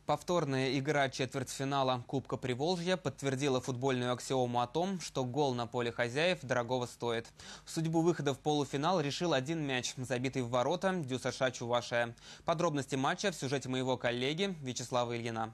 Повторная игра четвертьфинала Кубка Приволжья подтвердила футбольную аксиому о том, что гол на поле хозяев дорогого стоит. Судьбу выхода в полуфинал решил один мяч, забитый в ворота ДЮСШ Чувашия. Подробности матча в сюжете моего коллеги Вячеслава Ильина.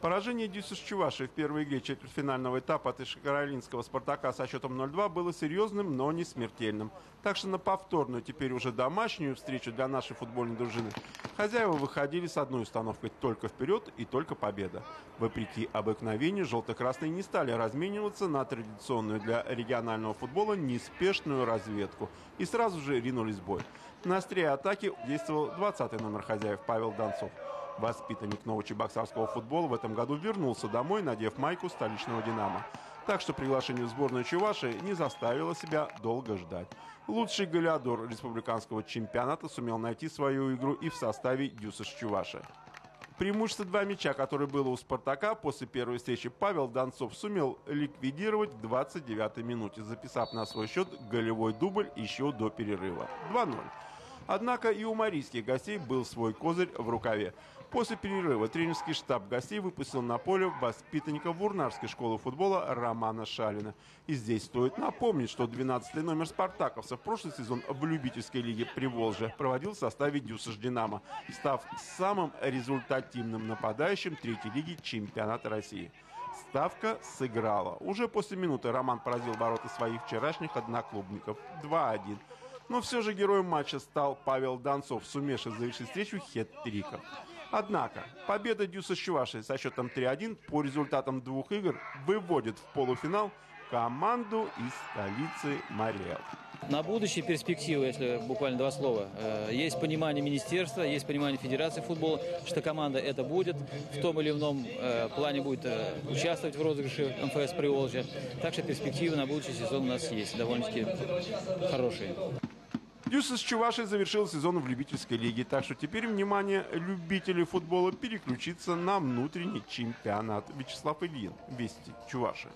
Поражение ДЮСШ Чувашии в первой игре четвертьфинального этапа от Ишкаролинского «Спартака» со счетом 0-2 было серьезным, но не смертельным. Так что на повторную, теперь уже домашнюю встречу для нашей футбольной дружины хозяева выходили с одной установкой: только вперед и только победа. Вопреки обыкновению, желто-красные не стали размениваться на традиционную для регионального футбола неспешную разведку и сразу же ринулись в бой. На острие атаки действовал 20-й номер хозяев Павел Донцов. Воспитанник новочебоксарского футбола в этом году вернулся домой, надев майку столичного «Динамо». Так что приглашение в сборную Чувашии не заставило себя долго ждать. Лучший голеадор республиканского чемпионата сумел найти свою игру и в составе ДЮСШ Чувашия. Преимущество 2 мяча, которое было у «Спартака», после первой встречи Павел Донцов сумел ликвидировать в 29-й минуте, записав на свой счет голевой дубль еще до перерыва. 2-0. Однако и у марийских гостей был свой козырь в рукаве. После перерыва тренерский штаб гостей выпустил на поле воспитанника Вурнарской школы футбола Романа Шалина. И здесь стоит напомнить, что 12-й номер спартаковцев в прошлый сезон в любительской лиге Приволжья проводил в составе ДЮСШ «Динамо», став самым результативным нападающим третьей лиги чемпионата России. Ставка сыграла. Уже после минуты Роман поразил ворота своих вчерашних одноклубников 2-1. Но все же героем матча стал Павел Донцов, сумевший завершить встречу хет-триком. Однако победа ДЮСШ Чувашии со счетом 3-1 по результатам 2 игр выводит в полуфинал команду из столицы Мариэл. На будущее перспективы, если буквально 2 слова, есть понимание министерства, есть понимание Федерации футбола, что команда это будет, в том или ином плане будет участвовать в розыгрыше МФС Приволжья. Так что перспективы на будущий сезон у нас есть, довольно-таки хорошие. ДЮСШ Чувашии завершил сезон в любительской лиге, так что теперь внимание любителей футбола переключится на внутренний чемпионат. Вячеслав Ильин, Вести, Чувашия.